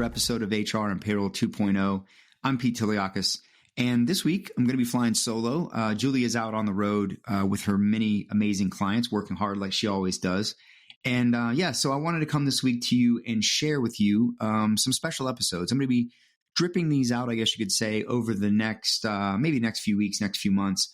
episode of HR and Payroll 2.0. I'm Pete Tiliakos, and this week I'm going to be flying solo. Julie is out on the road with her many amazing clients, working hard like she always does. And so I wanted to come this week to you and share with you some special episodes. I'm going to be dripping these out, I guess you could say, over the next few weeks, next few months.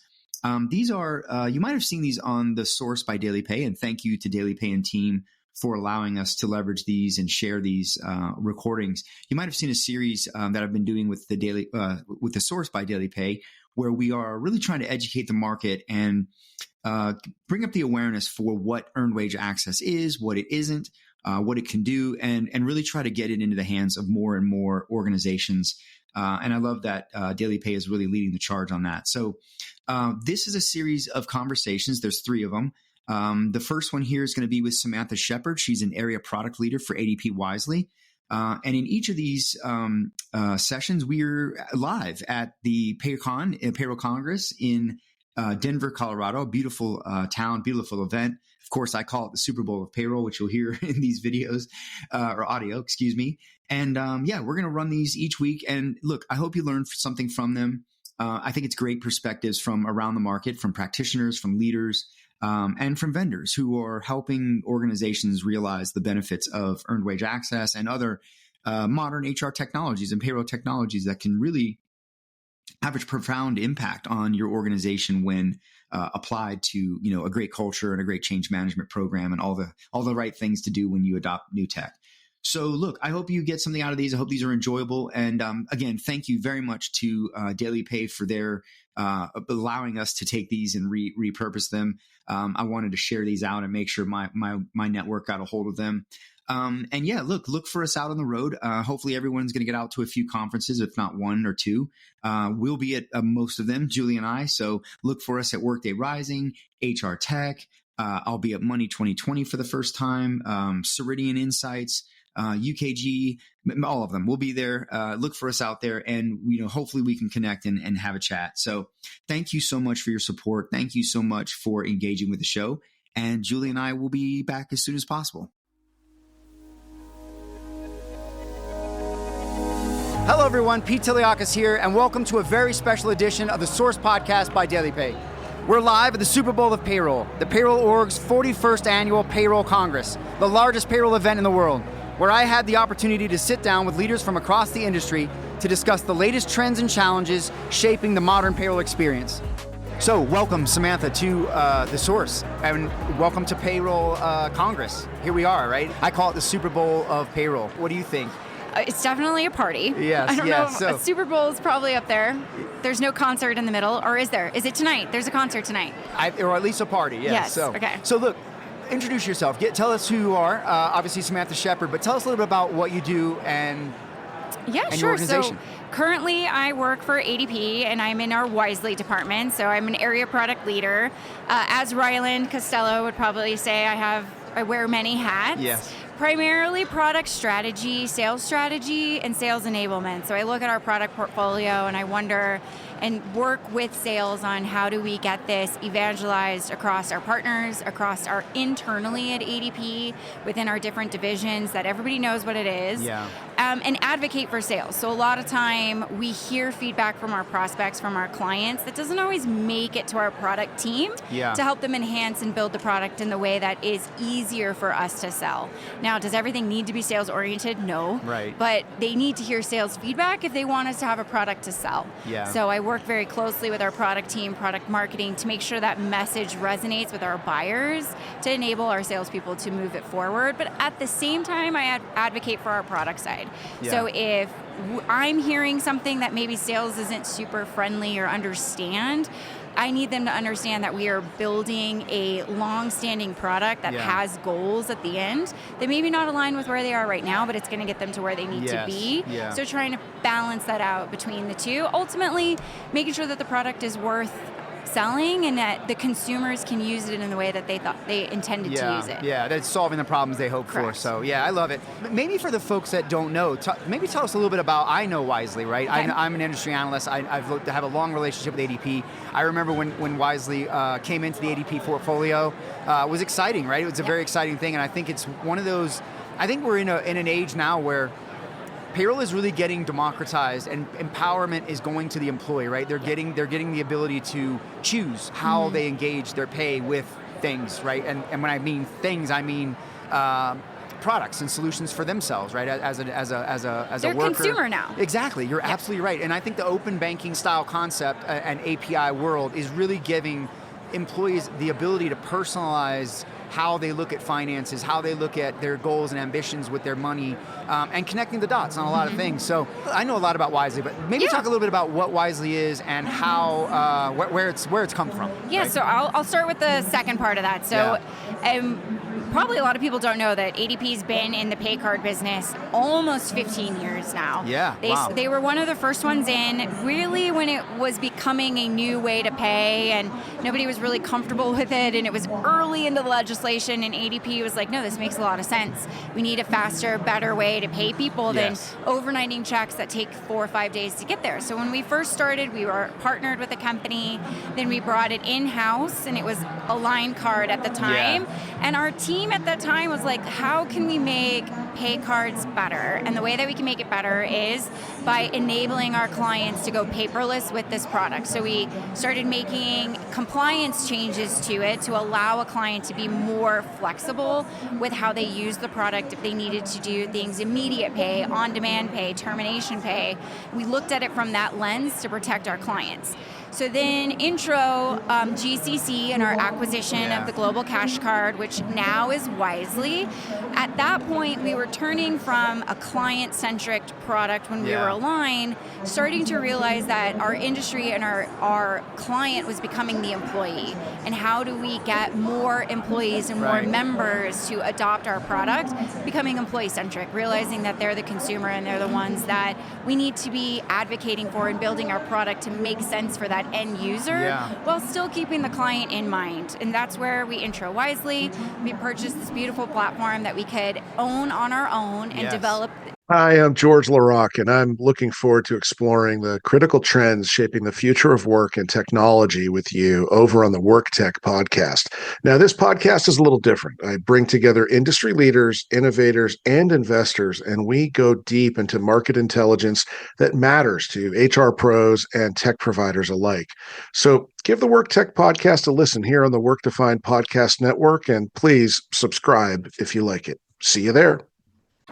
These are, you might have seen these on The Source by DailyPay, and thank you to DailyPay and team for allowing us to leverage these and share these recordings. You might have seen a series that I've been doing with The Source by DailyPay, where we are really trying to educate the market and bring up the awareness for what earned wage access is, what it isn't, what it can do, and really try to get it into the hands of more and more organizations. And I love that DailyPay is really leading the charge on that. So this is a series of conversations. There's 3 of them. The first one here is going to be with Samantha Shepherd. She's an area product leader for ADP Wisely. And in each of these sessions, we're live at the PayCon, Payroll Congress in Denver, Colorado, a beautiful town, beautiful event. Of course, I call it the Super Bowl of Payroll, which you'll hear in these videos or audio, excuse me. And we're going to run these each week. And look, I hope you learned something from them. I think it's great perspectives from around the market, from practitioners, from leaders, and from vendors who are helping organizations realize the benefits of earned wage access and other modern HR technologies and payroll technologies that can really have a profound impact on your organization when applied to, a great culture and a great change management program and all the right things to do when you adopt new tech. So look, I hope you get something out of these. I hope these are enjoyable. And again, thank you very much to DailyPay for their allowing us to take these and repurpose them. I wanted to share these out and make sure my network got a hold of them. Look for us out on the road. Hopefully everyone's going to get out to a few conferences, if not 1 or 2. We'll be at most of them, Julie and I. So look for us at Workday Rising, HR Tech. I'll be at Money 2020 for the first time, Ceridian Insights, UKG, all of them. We'll be there. Look for us out there, and hopefully we can connect and have a chat. So thank you so much for your support. Thank you so much for engaging with the show. And Julie and I will be back as soon as possible. Hello, everyone. Pete Tiliakos here, and welcome to a very special edition of the Source Podcast by DailyPay. We're live at the Super Bowl of Payroll, the Payroll Org's 41st annual Payroll Congress, the largest payroll event in the world, where I had the opportunity to sit down with leaders from across the industry to discuss the latest trends and challenges shaping the modern payroll experience. So welcome, Samantha, to The Source, and welcome to Payroll Congress. Here we are, right? I call it the Super Bowl of Payroll. What do you think? It's definitely a party. Yes, I don't know. A Super Bowl is probably up there. There's no concert in the middle, or is there? Is it tonight? There's a concert tonight. Or at least a party, yes. Okay. So look, introduce yourself. Tell us who you are. Obviously Samantha Shepherd, but tell us a little bit about what you do and your organization. So currently I work for ADP, and I'm in our Wisely department. So I'm an area product leader. As Ryland Costello would probably say, I wear many hats. Yes. Primarily product strategy, and sales enablement. So I look at our product portfolio and I wonder and work with sales on how do we get this evangelized across our partners, across our internally at ADP, within our different divisions, that everybody knows what it is, and advocate for sales. So a lot of time we hear feedback from our prospects, from our clients, that doesn't always make it to our product team to help them enhance and build the product in the way that is easier for us to sell. Now, does everything need to be sales oriented? No. Right. But they need to hear sales feedback if they want us to have a product to sell. Yeah. So I work very closely with our product team, product marketing, to make sure that message resonates with our buyers to enable our salespeople to move it forward. But at the same time, I advocate for our product side. Yeah. So if I'm hearing something that maybe sales isn't super friendly or understand, I need them to understand that we are building a long-standing product that has goals at the end that maybe not align with where they are right now, but it's going to get them to where they need to be. Yeah. So trying to balance that out between the two, ultimately making sure that the product is worth selling and that the consumers can use it in the way that they thought they intended to use it. Yeah, that's solving the problems they hope for. So I love it. Maybe for the folks that don't know, maybe tell us a little bit about, I know Wisely, right? Okay. I'm an industry analyst. I have a long relationship with ADP. I remember when Wisely came into the ADP portfolio, it was exciting, right? It was a very exciting thing, and I think it's one of those, I think we're in an age now where payroll is really getting democratized, and empowerment is going to the employee, right? They're getting the ability to choose how they engage their pay with things, right? And when I mean things, I mean products and solutions for themselves, right? As a They're worker. consumer now. Exactly, you're absolutely right. And I think the open banking style concept and API world is really giving employees the ability to personalize how they look at finances, how they look at their goals and ambitions with their money, and connecting the dots on a lot of things. So I know a lot about Wisely, but maybe talk a little bit about what Wisely is and how where it's come from. Yeah, right? so I'll start with the second part of that. So probably a lot of people don't know that ADP's been in the pay card business almost 15 years now. Yeah, They were one of the first ones in, really when it was becoming a new way to pay, and nobody was really comfortable with it, and it was early into the legislation, and ADP was like, no, this makes a lot of sense. We need a faster, better way to pay people than overnighting checks that take 4 or 5 days to get there. So when we first started, we were partnered with a company, then we brought it in-house, and it was a line card at the time, and our team at that time was like, how can we make pay cards better? And the way that we can make it better is by enabling our clients to go paperless with this product. So we started making compliance changes to it to allow a client to be more flexible with how they use the product if they needed to do things immediate pay, on-demand pay, termination pay. We looked at it from that lens to protect our clients. So then GCC and our acquisition of the Global Cash Card, which now is Wisely. At that point, we were turning from a client-centric product when we were aligned, starting to realize that our industry and our client was becoming the employee. And how do we get more employees and more members to adopt our product, becoming employee-centric, realizing that they're the consumer and they're the ones that we need to be advocating for and building our product to make sense for that end user while still keeping the client in mind. And that's where we intro Wisely. We purchased this beautiful platform that we could own on our own and develop. Hi, I'm George LaRocque, and I'm looking forward to exploring the critical trends shaping the future of work and technology with you over on the Work Tech podcast. Now, this podcast is a little different. I bring together industry leaders, innovators, and investors, and we go deep into market intelligence that matters to HR pros and tech providers alike. So give the Work Tech podcast a listen here on the Work Defined Podcast Network, and please subscribe if you like it. See you there.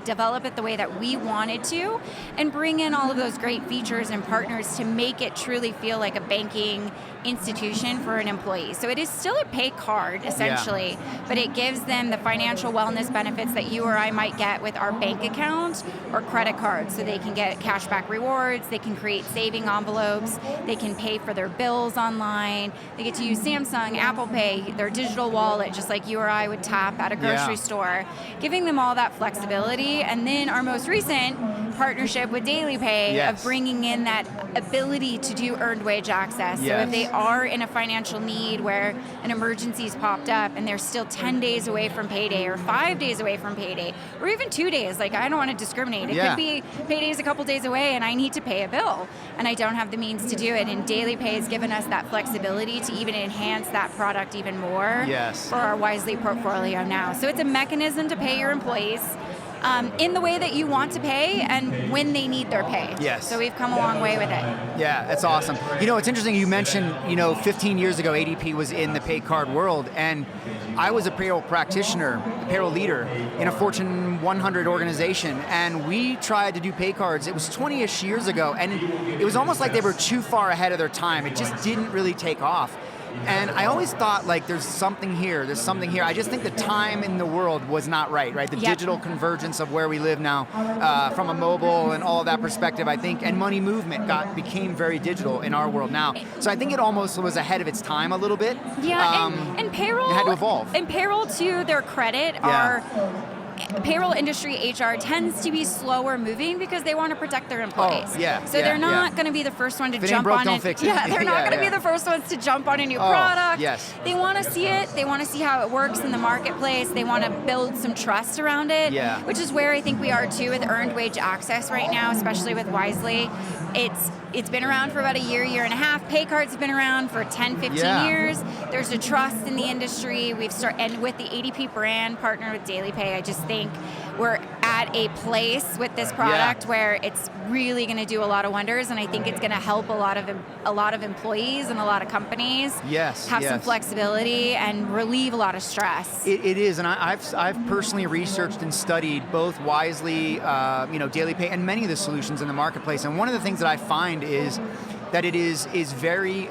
Develop it the way that we wanted to, and bring in all of those great features and partners to make it truly feel like a banking institution for an employee. So it is still a pay card, essentially, but it gives them the financial wellness benefits that you or I might get with our bank account or credit card. So they can get cashback rewards, they can create saving envelopes, they can pay for their bills online, they get to use Samsung, Apple Pay, their digital wallet, just like you or I would tap at a grocery store, giving them all that flexibility. And then our most recent partnership with DailyPay of bringing in that ability to do earned wage access. So if they are in a financial need where an emergency's popped up and they're still 10 days away from payday or 5 days away from payday or even 2 days, like I don't want to discriminate. It could be payday's a couple days away and I need to pay a bill and I don't have the means to do it. And DailyPay has given us that flexibility to even enhance that product even more for our Wisely portfolio now. So it's a mechanism to pay your employees in the way that you want to pay and when they need their pay. So we've come a long way with it. Yeah, that's awesome. You know, it's interesting you mentioned, 15 years ago, ADP was in the pay card world, and I was a payroll practitioner, a payroll leader in a Fortune 100 organization, and we tried to do pay cards. It was 20-ish years ago, and it was almost like they were too far ahead of their time. It just didn't really take off. And I always thought, like, there's something here. I just think the time in the world was not right? The digital convergence of where we live now, from a mobile and all of that perspective, I think, and money movement became very digital in our world now. So I think it almost was ahead of its time a little bit. And payroll, it had to evolve. And payroll, to their credit, payroll industry HR tends to be slower moving because they want to protect their employees. So they're not going to be the first one to jump on it. They're not going to be the first ones to jump on a new product. They want to see it. They want to see how it works in the marketplace. They want to build some trust around it, which is where I think we are too with earned wage access right now, especially with Wisely. It's been around for about a year and a half. Pay cards have been around for 10, 15 years. There's a trust in the industry. And with the ADP brand partnered with DailyPay, I just think we're at a place with this product where it's really going to do a lot of wonders, and I think it's going to help a lot of employees and a lot of companies have some flexibility and relieve a lot of stress. It is, and I've personally researched and studied both Wisely, DailyPay, and many of the solutions in the marketplace. And one of the things that I find is that it is very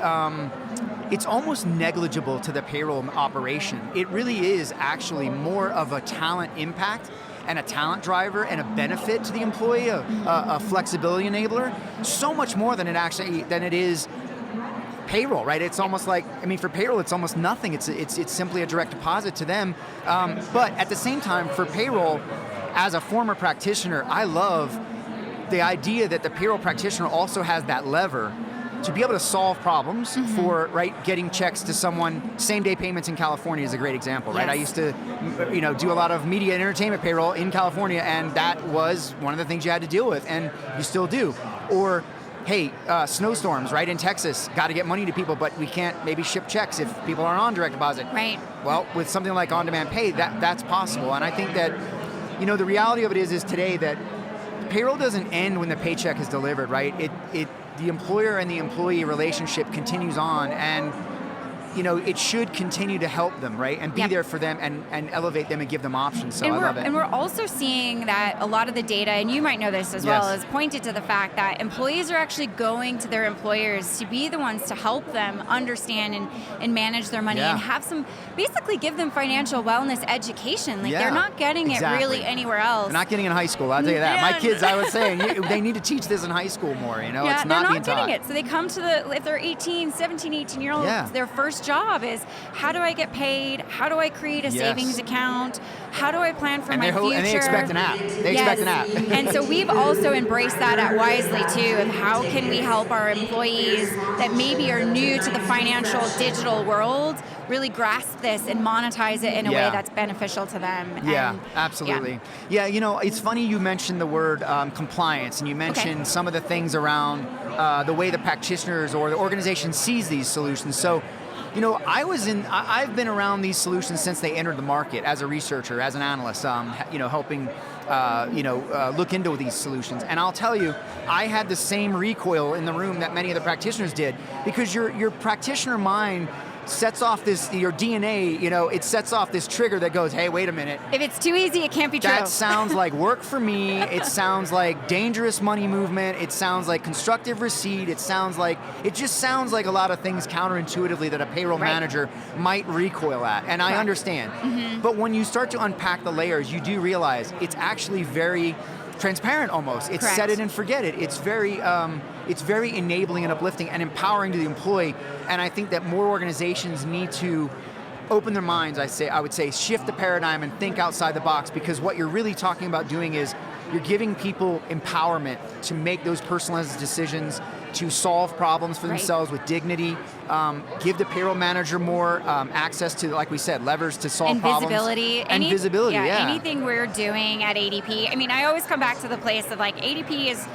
it's almost negligible to the payroll operation. It really is actually more of a talent impact and a talent driver and a benefit to the employee, a flexibility enabler, so much more than it is payroll, right? It's almost like, for payroll, it's almost nothing. It's simply a direct deposit to them. But at the same time, for payroll, as a former practitioner, I love the idea that the payroll practitioner also has that lever to be able to solve problems for, getting checks to someone. Same-day payments in California is a great example, right? Yes. I used to, do a lot of media and entertainment payroll in California, and that was one of the things you had to deal with, and you still do. Or, hey, snowstorms, right, in Texas, got to get money to people, but we can't maybe ship checks if people aren't on direct deposit. Right. Well, with something like on-demand pay, that's possible, and I think that, the reality of it is today that payroll doesn't end when the paycheck is delivered, right? The employer and the employee relationship continues on, and it should continue to help them, right? And be there for them and elevate them and give them options. So I love it. And we're also seeing that a lot of the data, and you might know this as well, is pointed to the fact that employees are actually going to their employers to be the ones to help them understand and manage their money and basically give them financial wellness education. They're not getting it really anywhere else. They're not getting it in high school, I'll tell you that. My kids, I was saying, they need to teach this in high school more, it's not they're not being taught. getting it. So they come to if they're 17, 18-year-olds, their first job is, how do I get paid? How do I create a savings account? How do I plan for my future? And they expect an app. Expect an app. And so we've also embraced that at Wisely too, of how can we help our employees that maybe are new to the financial digital world really grasp this and monetize it in a way that's beneficial to them. Absolutely. It's funny you mentioned the word compliance, and you mentioned some of the things around the way the practitioners or the organization sees these solutions. So, I've been around these solutions since they entered the market as a researcher, as an analyst, helping, look into these solutions. And I'll tell you, I had the same recoil in the room that many of the practitioners did, because your practitioner mind sets off your DNA, it sets off this trigger that goes, hey, wait a minute. If it's too easy, it can't be true. That sounds like work for me. It sounds like dangerous money movement. It sounds like constructive receipt. It just sounds like a lot of things counterintuitively that a payroll manager might recoil at. And I understand. But when you start to unpack the layers, you do realize it's actually very transparent almost. It's set it and forget it. It's very enabling and uplifting and empowering to the employee. And I think that more organizations need to open their minds, I would say, shift the paradigm and think outside the box, because what you're really talking about doing is you're giving people empowerment to make those personalized decisions, to solve problems for themselves with dignity, give the payroll manager more access to, like we said, levers to solve problems. Visibility. Visibility. Anything we're doing at ADP. I always come back to the place of ADP is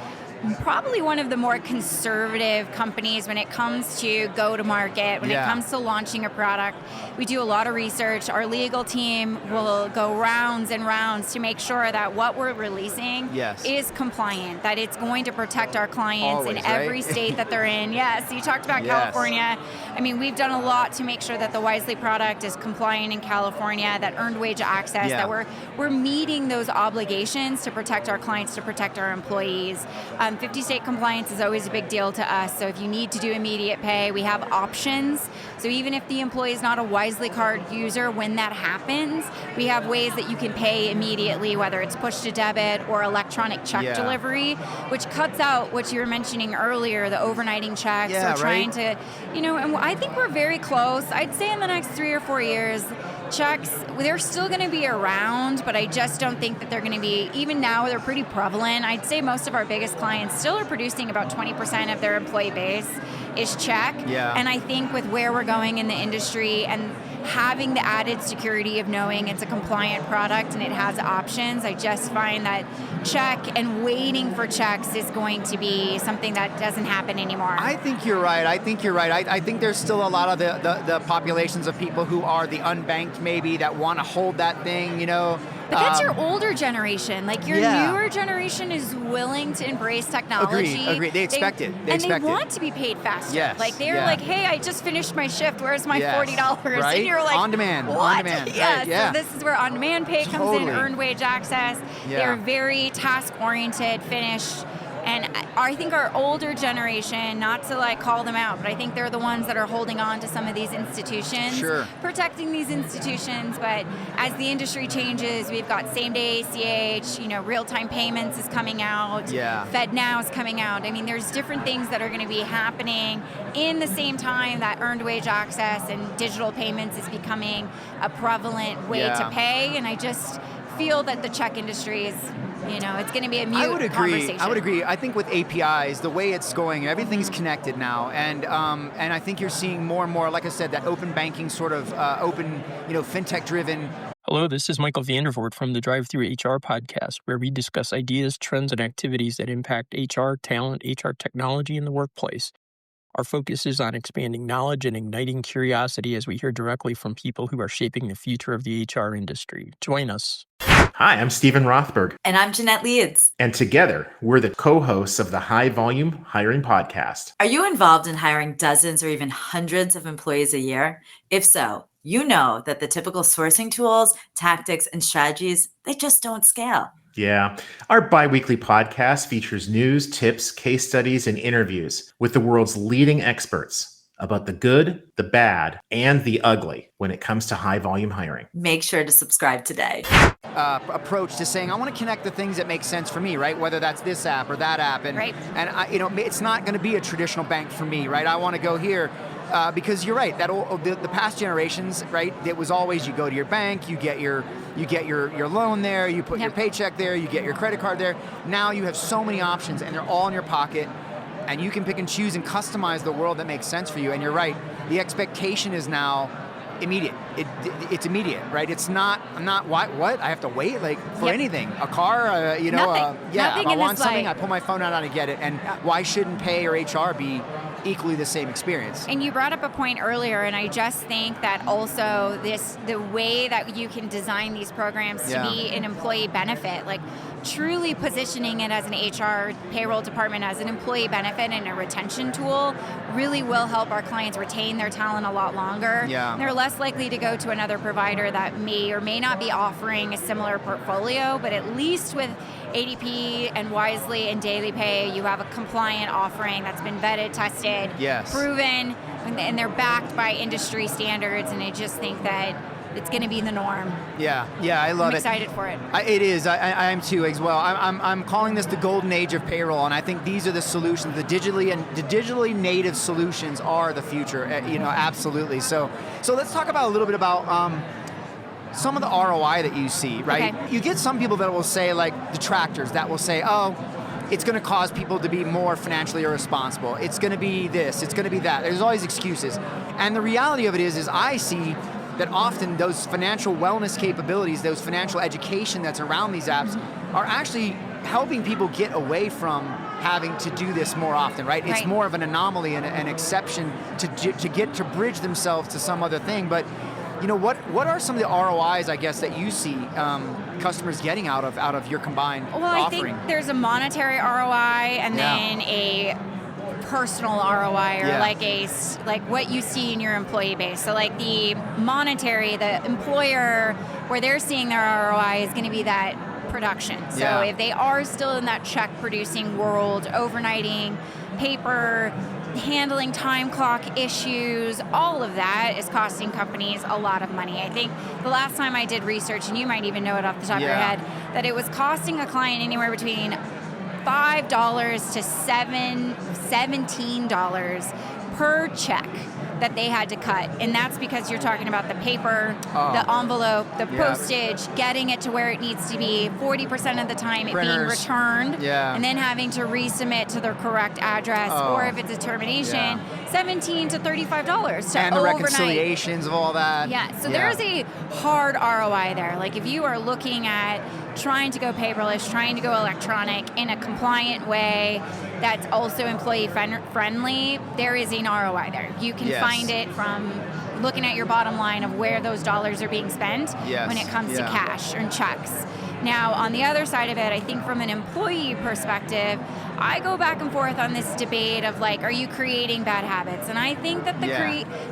probably one of the more conservative companies when it comes to go-to-market, when it comes to launching a product. We do a lot of research. Our legal team will go rounds and rounds to make sure that what we're releasing is compliant, that it's going to protect our clients in every state that they're in. Yes, you talked about California. We've done a lot to make sure that the Wisely product is compliant in California, that earned wage access, that we're meeting those obligations to protect our clients, to protect our employees. 50-state compliance is always a big deal to us. So if you need to do immediate pay, we have options. So even if the employee is not a Wisely card user, when that happens, we have ways that you can pay immediately, whether it's push to debit or electronic check delivery, which cuts out what you were mentioning earlier, the overnighting checks. We're trying to, and I think we're very close. I'd say in the next 3 or 4 years, checks, they're still going to be around, but I just don't think that they're going to be, even now, they're pretty prevalent. I'd say most of our biggest clients still are producing about 20% of their employee base is check. And I think with where we're going in the industry and having the added security of knowing it's a compliant product and it has options, I just find that check and waiting for checks is going to be something that doesn't happen anymore. I think you're right. I think there's still a lot of the populations of people who are the unbanked maybe that want to hold that thing, you know. But that's your older generation. Like your newer generation is willing to embrace technology. Agree. They expect it. They want to be paid faster. Yes. Like they're like, hey, I just finished my shift. Where's my $40? Right? And you're like, on demand. What? On demand. Yeah. Right. Yeah. So this is where on-demand pay comes in, earned wage access. Yeah. They're very task-oriented, finished. And I think our older generation, not to like call them out, but I think they're the ones that are holding on to some of these institutions, protecting these institutions. But as the industry changes, we've got same-day ACH, real-time payments is coming out, FedNow is coming out. I mean, there's different things that are going to be happening in the same time that earned wage access and digital payments is becoming a prevalent way to pay. And I just feel that the check industry is, it's going to be a mute conversation. I would agree. I think with APIs, the way it's going, everything's connected now, and I think you're seeing more and more, like I said, that open banking sort of open, fintech-driven. Hello, this is Michael Vandervoort from the Drive-Thru HR podcast, where we discuss ideas, trends, and activities that impact HR, talent, HR technology in the workplace. Our focus is on expanding knowledge and igniting curiosity as we hear directly from people who are shaping the future of the HR industry. Join us. Hi, I'm Stephen Rothberg. And I'm Jeanette Leeds. And together, we're the co-hosts of the High Volume Hiring Podcast. Are you involved in hiring dozens or even hundreds of employees a year? If so, you know that the typical sourcing tools, tactics, and strategies, they just don't scale. Yeah. Our bi-weekly podcast features news, tips, case studies, and interviews with the world's leading experts about the good, the bad, and the ugly when it comes to high-volume hiring. Make sure to subscribe today. Approach to saying, I want to connect the things that make sense for me, right? Whether that's this app or that app. And it's not going to be a traditional bank for me, right? I want to go here. Because you're right, that the past generations, right? It was always you go to your bank, you get your loan there, you put your paycheck there, you get your credit card there. Now you have so many options, and they're all in your pocket, and you can pick and choose and customize the world that makes sense for you. And you're right, the expectation is now immediate. It's immediate, right? It's not. I'm not. What? I have to wait for anything. A car, Nothing. If I want something, life. I pull my phone out and I get it. And why shouldn't pay or HR be equally the same experience? And you brought up a point earlier, and I just think that also the way that you can design these programs to be an employee benefit, like truly positioning it as an HR payroll department as an employee benefit and a retention tool really will help our clients retain their talent a lot longer. Yeah. They're less likely to go to another provider that may or may not be offering a similar portfolio, but at least with ADP and Wisely and DailyPay, you have a compliant offering that's been vetted, tested, proven, and they're backed by industry standards, and I just think that it's going to be the norm. Yeah, I love it. I'm excited for it. It is. I am too as well. I'm calling this the golden age of payroll, and I think these are the solutions. The digitally native solutions are the future. Absolutely. So let's talk about a little bit about some of the ROI that you see. Right. Okay. You get some people that will say, like detractors, that will say, oh, it's going to cause people to be more financially irresponsible. It's going to be this. It's going to be that. There's always excuses, and the reality of it is I see that often those financial wellness capabilities, those financial education that's around these apps are actually helping people get away from having to do this more often, right? It's more of an anomaly and an exception to bridge themselves to some other thing. But what are some of the ROIs, I guess, that you see customers getting out of your combined offering? I think there's a monetary ROI and then a personal ROI, or like what you see in your employee base. So like the monetary, the employer, where they're seeing their ROI is going to be that production. So if they are still in that check producing world, overnighting, paper, handling time clock issues, all of that is costing companies a lot of money. I think the last time I did research, and you might even know it off the top of your head, that it was costing a client anywhere between $5 to $17 per check that they had to cut. And that's because you're talking about the paper, the envelope, the postage, getting it to where it needs to be, 40% of the time it being returned, and then having to resubmit to the correct address, or if it's a termination, $17 to $35 to and the overnight. reconciliations of all that. So there's a hard ROI there. Like if you are looking at trying to go paperless, trying to go electronic in a compliant way that's also employee friendly, there is an ROI there. You can find it from looking at your bottom line of where those dollars are being spent when it comes to cash and checks. Now, on the other side of it, I think from an employee perspective, I go back and forth on this debate of like, are you creating bad habits? And I think that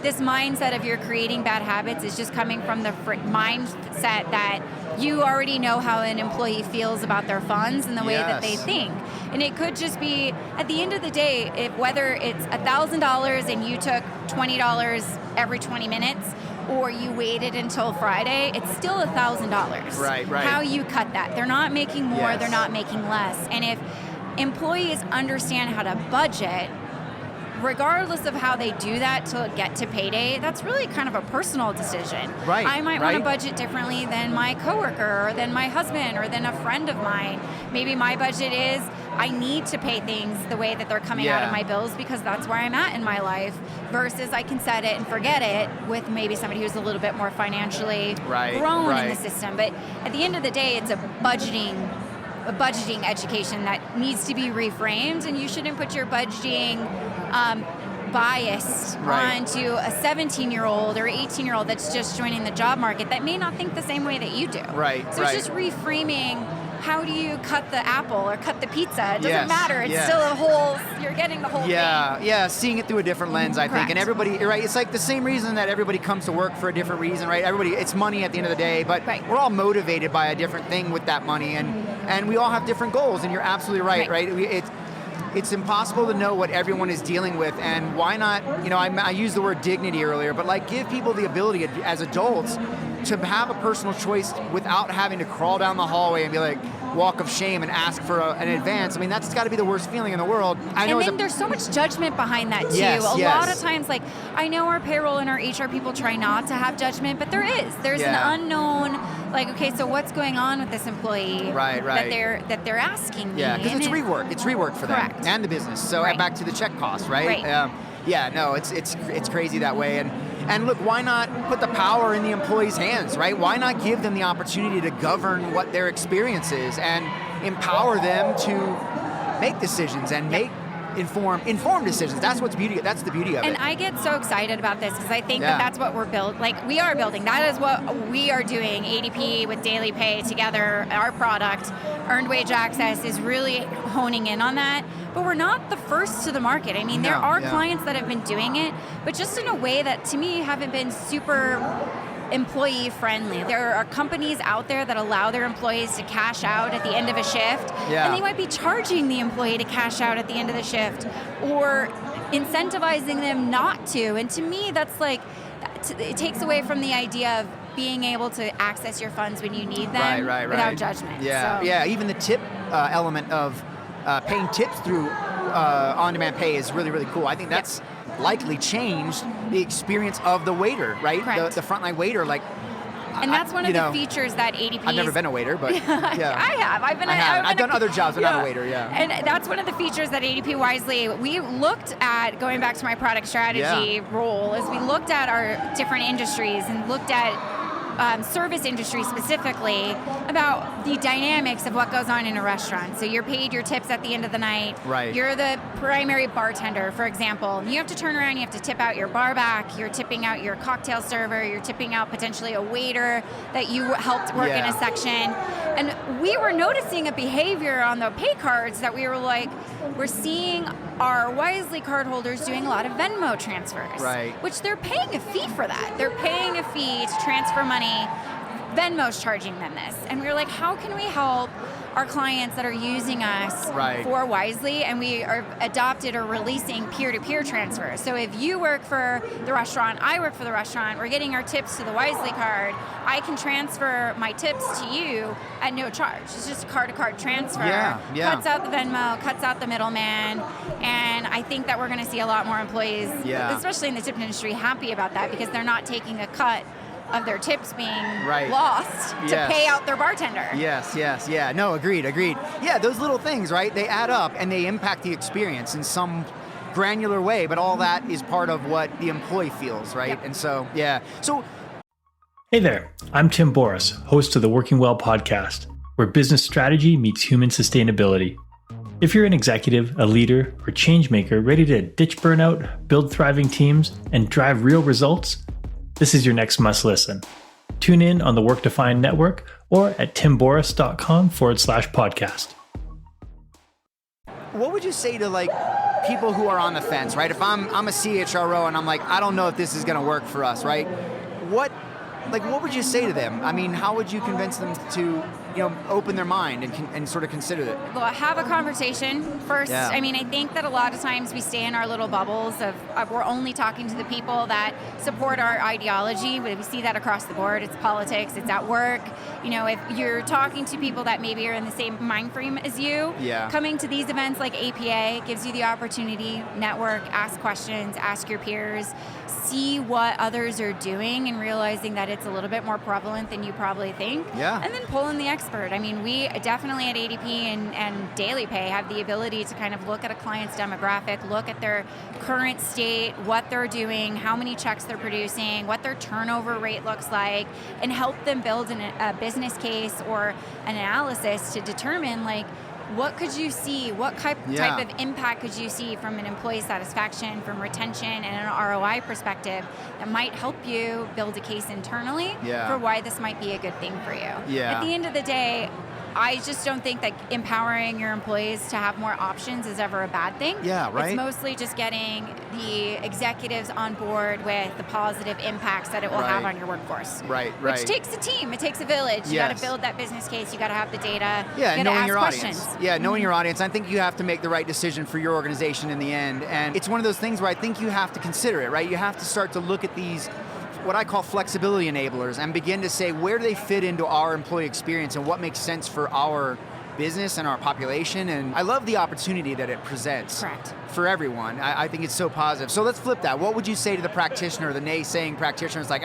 this mindset of you're creating bad habits is just coming from the mindset that you already know how an employee feels about their funds and the way that they think. And it could just be, at the end of the day, whether it's $1,000 and you took $20 every 20 minutes, or you waited until Friday, it's still $1,000. Right. How you cut that. They're not making more, they're not making less. And if employees understand how to budget, regardless of how they do that to get to payday, that's really kind of a personal decision. Right. I might want to budget differently than my coworker or than my husband or than a friend of mine. Maybe my budget is I need to pay things the way that they're coming out of my bills because that's where I'm at in my life, versus I can set it and forget it with maybe somebody who's a little bit more financially grown in the system. But at the end of the day, it's a budgeting education that needs to be reframed, and you shouldn't put your budgeting bias onto a 17-year-old or 18-year-old that's just joining the job market that may not think the same way that you do. So it's just reframing. How do you cut the apple or cut the pizza? It doesn't matter. It's still a whole, you're getting the whole thing. Seeing it through a different lens, I think. And everybody, you're right, it's like the same reason that everybody comes to work for a different reason, right? Everybody, it's money at the end of the day, but we're all motivated by a different thing with that money, and we all have different goals, and you're absolutely right? It's impossible to know what everyone is dealing with, and why not, I used the word dignity earlier, but like give people the ability as adults to have a personal choice without having to crawl down the hallway and be like, walk of shame and ask for an advance. I mean, that's got to be the worst feeling in the world. There's so much judgment behind that too. A lot of times, like, I know our payroll and our HR people try not to have judgment, but there's an unknown, like, okay, so what's going on with this employee that they're asking me? Yeah, because it's rework for them and the business. So back to the check cost, right? It's crazy that way. And look, why not put the power in the employee's hands, right? Why not give them the opportunity to govern what their experience is and empower them to make decisions and make informed decisions. That's the beauty of it. And I get so excited about this because I think that's what we're building. Like, we are building. That is what we are doing. ADP with DailyPay together, our product, Earned Wage Access, is really honing in on that. But we're not the first to the market. I mean, there are clients that have been doing it, but just in a way that, to me, haven't been super employee friendly. There are companies out there that allow their employees to cash out at the end of a shift, and they might be charging the employee to cash out at the end of the shift or incentivizing them not to. And to me, that's like, it takes away from the idea of being able to access your funds when you need them without judgment. Even the tip element of paying tips through on-demand pay is really, really cool. I think that's likely changed the experience of the waiter, right? The frontline waiter, like. And that's one of the features that ADP. I've never been a waiter, but I have. I've done other jobs, but not a waiter. And that's one of the features that ADP Wisely, we looked at, going back to my product strategy role, is we looked at our different industries and looked at service industry specifically about the dynamics of what goes on in a restaurant. So you're paid your tips at the end of the night. You're the primary bartender, for example. You have to turn around, you have to tip out your bar back, you're tipping out your cocktail server, you're tipping out potentially a waiter that you helped work in a section. And we were noticing a behavior on the pay cards that we were like, we're seeing our Wisely cardholders doing a lot of Venmo transfers, which they're paying a fee for that. They're paying a fee to transfer money. Venmo's charging them this. And we were like, how can we help our clients that are using us for Wisely, and we are adopted or releasing peer-to-peer transfers. So if you work for the restaurant, I work for the restaurant, we're getting our tips to the Wisely card, I can transfer my tips to you at no charge. It's just a card-to-card transfer. Cuts out the Venmo, cuts out the middleman, and I think that we're going to see a lot more employees, especially in the tip industry, happy about that because they're not taking a cut of their tips being lost to pay out their bartender. No, agreed. Yeah, those little things, right? They add up and they impact the experience in some granular way, but all that is part of what the employee feels, right? And so, So, hey there, I'm Tim Boris, host of the Working Well podcast, where business strategy meets human sustainability. If you're an executive, a leader, or change maker ready to ditch burnout, build thriving teams, and drive real results, this is your next must listen. Tune in on the Work Defined Network or at timboris.com/podcast. what would you say to like people who are on the fence, right? If I'm a CHRO and I'm like, I don't know if this is going to work for us, right? What would you say to them? I mean, how would you convince them to, open their mind and sort of consider it? Well, have a conversation first. Yeah. I mean, I think that a lot of times we stay in our little bubbles of we're only talking to the people that support our ideology. We see that across the board. It's politics, it's at work. If you're talking to people that maybe are in the same mind frame as you, coming to these events like APA gives you the opportunity, network, ask questions, ask your peers, see what others are doing and realizing that it's a little bit more prevalent than you probably think. And then pull in the expert. I mean, we definitely at ADP and DailyPay have the ability to kind of look at a client's demographic, look at their current state, what they're doing, how many checks they're producing, what their turnover rate looks like, and help them build a business case or an analysis to determine what could you see? What type of impact could you see from an employee satisfaction, from retention, and an ROI perspective that might help you build a case internally for why this might be a good thing for you? At the end of the day, I just don't think that empowering your employees to have more options is ever a bad thing. It's mostly just getting the executives on board with the positive impacts that it will have on your workforce. Which takes a team. It takes a village. You got to build that business case. You got to have the data. You got to knowing ask your questions. audience. Knowing your audience. I think you have to make the right decision for your organization in the end. And it's one of those things where I think you have to consider it, right? You have to start to look at these what I call flexibility enablers and begin to say, where do they fit into our employee experience and what makes sense for our business and our population? And I love the opportunity that it presents for everyone. I think it's so positive. So let's flip that. What would you say to the practitioner, the naysaying practitioner? It's like,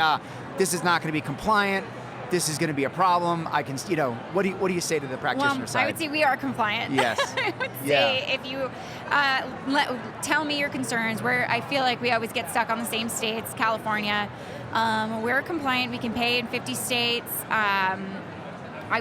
this is not going to be compliant. This is going to be a problem. I can, what do you say to the practitioner side? I would say we are compliant. Yes. I would say if you tell me your concerns, where I feel like we always get stuck on the same states, California. We're compliant. We can pay in 50 states. I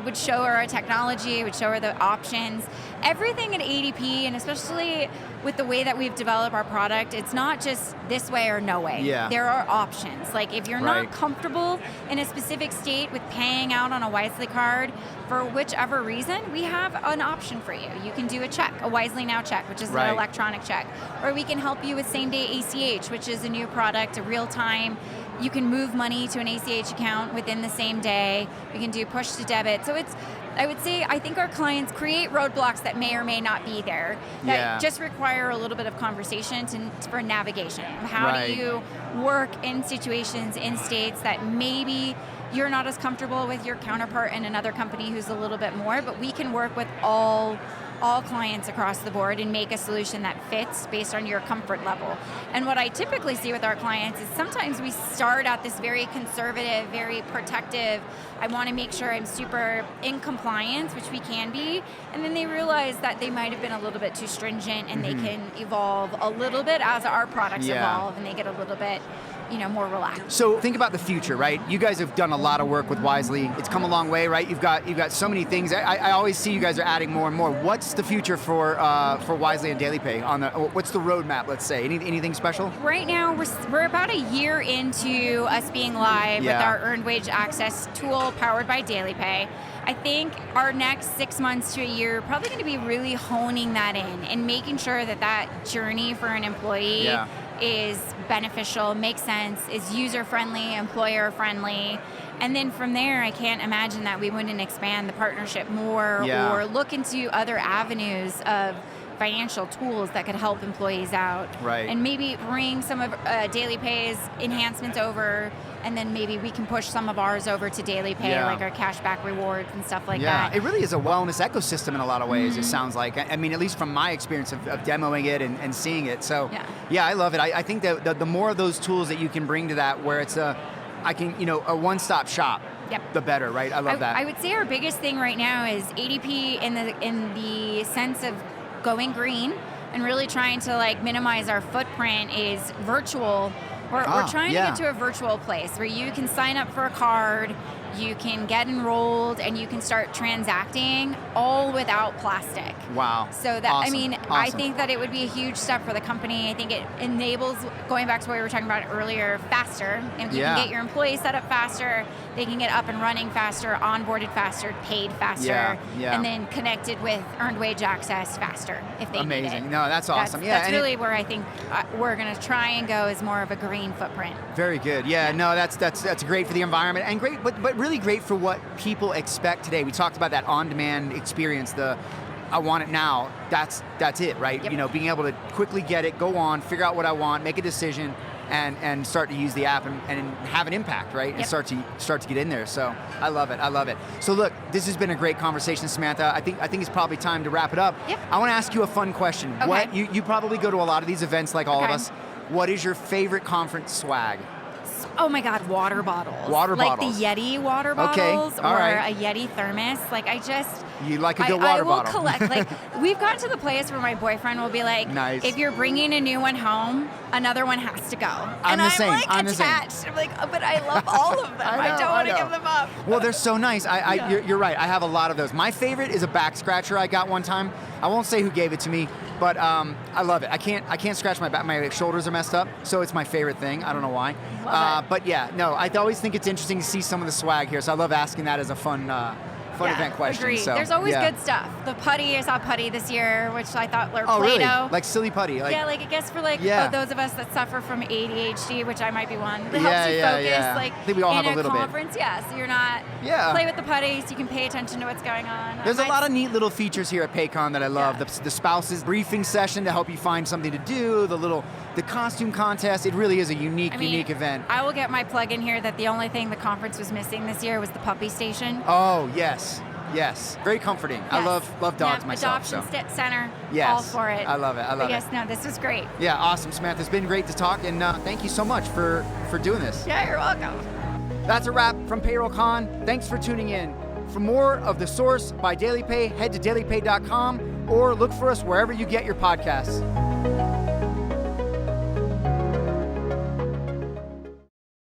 would show her our technology. I would show her the options. Everything at ADP, and especially with the way that we've developed our product, it's not just this way or no way. There are options. Like if you're not comfortable in a specific state with paying out on a Wisely card for whichever reason, we have an option for you. You can do a check, a Wisely Now check, which is an electronic check. Or we can help you with same-day ACH, which is a new product, a real-time. You can move money to an ACH account within the same day. We can do push to debit. So I would say, I think our clients create roadblocks that may or may not be there that just require a little bit of conversation for navigation. How do you work in situations, in states that maybe you're not as comfortable with your counterpart in another company who's a little bit more, but we can work with all clients across the board and make a solution that fits based on your comfort level. And what I typically see with our clients is sometimes we start at this very conservative, very protective, I want to make sure I'm super in compliance, which we can be, and then they realize that they might have been a little bit too stringent and they can evolve a little bit as our products evolve and they get a little bit more relaxed. So think about the future, right? You guys have done a lot of work with Wisely. It's come a long way, right? You've got so many things. I always see you guys are adding more and more. What's the future for Wisely and DailyPay? What's the roadmap? Let's say anything special? Right now, we're about a year into us being live with our earned wage access tool powered by DailyPay. I think our next 6 months to a year probably going to be really honing that in and making sure that that journey for an employee is beneficial, makes sense, is user-friendly, employer-friendly. And then from there, I can't imagine that we wouldn't expand the partnership more or look into other avenues of financial tools that could help employees out. Right. And maybe bring some of DailyPay's enhancements over, and then maybe we can push some of ours over to DailyPay, like our cashback rewards and stuff like that. It really is a wellness ecosystem in a lot of ways, it sounds like. I mean, at least from my experience of demoing it and seeing it. So, I love it. I think that the more of those tools that you can bring to that, where it's a one-stop shop, the better, right? I love that. I would say our biggest thing right now is ADP in the sense of going green and really trying to like minimize our footprint is virtual. We're trying to get to a virtual place where you can sign up for a card, you can get enrolled, and you can start transacting all without plastic. Wow. So that, I think that it would be a huge step for the company. I think it enables, going back to what we were talking about earlier, faster. And you can get your employees set up faster, they can get up and running faster, onboarded faster, paid faster, and then connected with earned wage access faster if they need it. No, that's awesome. That's really where I think we're going to try and go, is more of a green footprint. Very good. No, that's great for the environment, and great, but really great for what people expect today. We talked about that on-demand experience, I want it now. That's it, right? Yep. Being able to quickly get it, go on, figure out what I want, make a decision, and start to use the app and have an impact, right? And start to get in there. So I love it. So look, this has been a great conversation, Samantha. I think it's probably time to wrap it up. Yep. I want to ask you a fun question. Okay. What you probably go to a lot of these events like all of us. What is your favorite conference swag? Oh my God, water bottles. Bottles. Like the Yeti water bottles all right. a Yeti thermos. Like You like a good water bottle. I will collect, like, we've gotten to the place where my boyfriend will be like, nice. If you're bringing a new one home, another one has to go. I'm the same. I'm attached. I'm like, but I love all of them. I don't want to give them up. Well, they're so nice. You're right. I have a lot of those. My favorite is a back scratcher I got one time. I won't say who gave it to me, but I love it. I can't scratch my back. My shoulders are messed up, so it's my favorite thing. I don't know why. But I always think it's interesting to see some of the swag here. So I love asking that as a fun event question. Agreed. So, there's always good stuff. The putty, I saw putty this year, which I thought were Play-Doh. Really? Like silly putty? I guess for those of us that suffer from ADHD, which I might be one. It helps you focus. Like I think we all have a little conference, bit. So you're not play with the putty, so you can pay attention to what's going on. There's a lot of neat little features here at PayCon that I love. The spouses briefing session to help you find something to do. The costume contest. It really is a unique event. I will get my plug in here that the only thing the conference was missing this year was the puppy station. Oh yes. Yes, very comforting. Yes. I love dogs myself. Adoption center, yes. all for it. I love it. Yes, no, this was great. Yeah, awesome, Samantha. It's been great to talk, and thank you so much for doing this. Yeah, you're welcome. That's a wrap from Payroll Con. Thanks for tuning in. For more of The Source by DailyPay, head to dailypay.com or look for us wherever you get your podcasts.